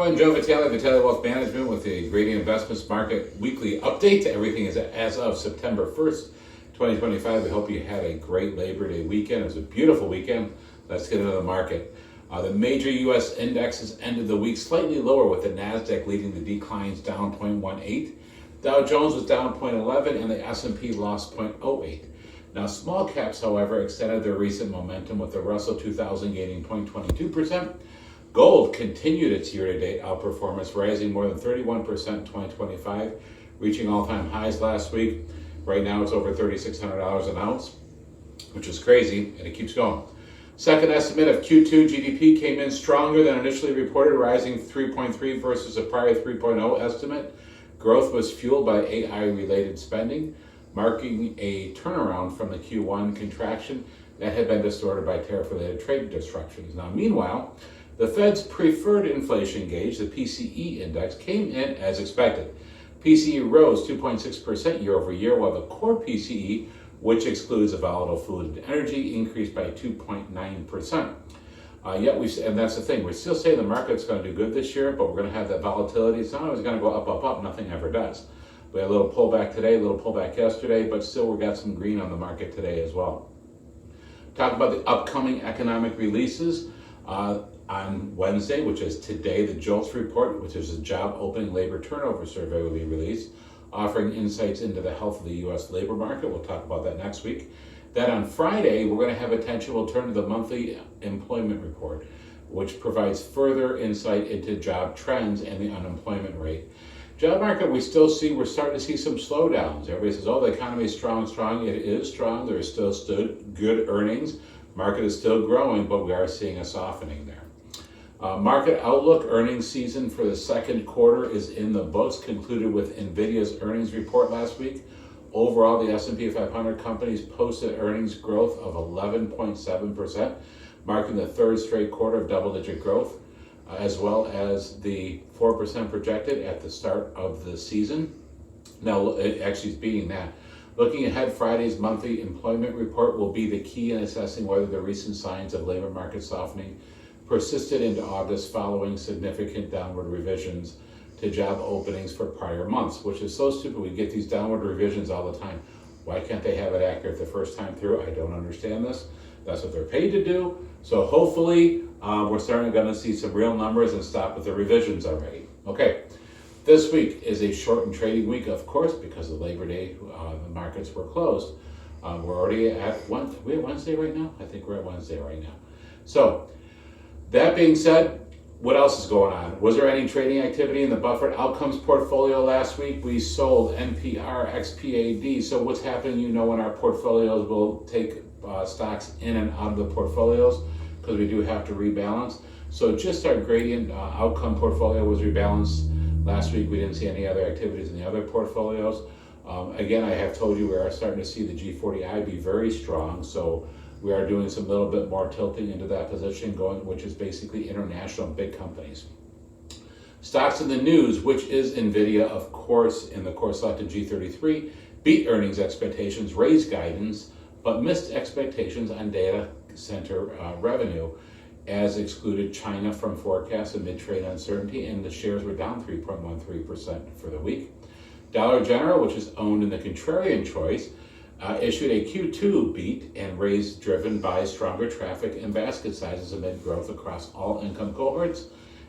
everyone, Joe Vitale, Vitale Wealth Management with the Gradient Investments Market Weekly Update. Everything is as of September 1st, 2025. We hope you had a great Labor Day weekend. It was a beautiful weekend. Let's get into the market. The major U.S. indexes ended the week slightly lower, with the NASDAQ leading the declines down 0.18. Dow Jones was down 0.11 and the S&P lost 0.08. Now, small caps, however, extended their recent momentum, with the Russell 2000 gaining 0.22%. Gold continued its year-to-date outperformance, rising more than 31% in 2025, reaching all-time highs last week. Right now, it's over $3,600 an ounce, which is crazy, and it keeps going. Second estimate of Q2 GDP came in stronger than initially reported, rising 3.3 versus a prior 3.0 estimate. Growth was fueled by AI-related spending, marking a turnaround from the Q1 contraction that had been distorted by tariff-related trade disruptions. Now, meanwhile, the Fed's preferred inflation gauge, the PCE index, came in as expected. PCE rose 2.6% year over year, while the core PCE, which excludes the volatile food and energy, increased by 2.9%. And that's the thing, we still say the market's going to do good this year, but we're going to have that volatility. It's not always going to go up, up, up. Nothing ever does. We had a little pullback today, a little pullback yesterday, but still we got some green on the market today as well. Talk about the upcoming economic releases. On Wednesday, which is today, the JOLTS report, which is a job opening labor turnover survey, will be released, offering insights into the health of the U.S. labor market. We'll talk about that next week. Then on Friday, we're going to have attention. We'll turn to the monthly employment report, which provides further insight into job trends and the unemployment rate. Job market, we're starting to see some slowdowns. Everybody says, oh, the economy is strong. It is strong. There is still good earnings. Market is still growing, but we are seeing a softening there. Market outlook: earnings season for the second quarter is in the books, concluded with NVIDIA's earnings report last week. Overall, the S&P 500 companies posted earnings growth of 11.7%, marking the third straight quarter of double-digit growth, as well as the 4% projected at the start of the season. Now, it actually is beating that. Looking ahead, Friday's monthly employment report will be the key in assessing whether the recent signs of labor market softening persisted into August, following significant downward revisions to job openings for prior months, which is so stupid. We get these downward revisions all the time. Why can't they have it accurate the first time through? I don't understand this. That's what they're paid to do. So hopefully we're going to see some real numbers and stop with the revisions already. Okay, this week is a shortened trading week, of course, because of Labor Day. The markets were closed. We're already at Wednesday right now? I think we're at Wednesday right now. So, that being said, what else is going on? Was there any trading activity in the Buffered Outcomes portfolio last week? We sold NPR, XPAD. So what's happening, in our portfolios, we'll take stocks in and out of the portfolios because we do have to rebalance. So just our Gradient Outcome portfolio was rebalanced last week. We didn't see any other activities in the other portfolios. Again, I have told you we are starting to see the G40I be very strong. So we are doing some little bit more tilting into that position, which is basically international big companies. Stocks in the news, which is NVIDIA, of course, in the core selected G33, beat earnings expectations, raised guidance, but missed expectations on data center revenue, as excluded China from forecasts amid trade uncertainty, and the shares were down 3.13% for the week. Dollar General, which is owned in the contrarian choice, issued a Q2 beat and raise driven by stronger traffic and basket sizes amid growth across all income cohorts,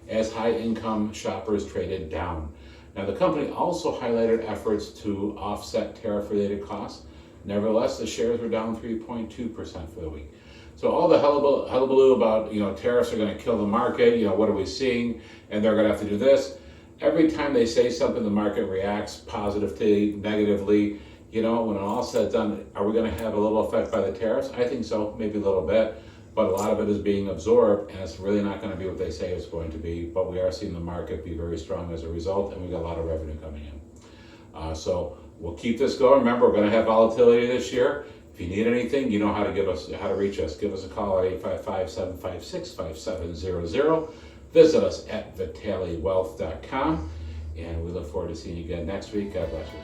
as high income shoppers traded down. Now, the company also highlighted efforts to offset tariff-related costs. Nevertheless, the shares were down 3.2% for the week. So all the hullabaloo about tariffs are going to kill the market. What are we seeing? And they're going to have to do this. Every time they say something, the market reacts positively, negatively. When it all said and done, are we going to have a little effect by the tariffs? I think so, maybe a little bit, but a lot of it is being absorbed, and it's really not going to be what they say it's going to be. But we are seeing the market be very strong as a result, and we got a lot of revenue coming in. So we'll keep this going. Remember, we're going to have volatility this year. If you need anything, you know how to reach us. Give us a call at 855-756-5700. Visit us at vitalewealth.com, and we look forward to seeing you again next week. God bless you.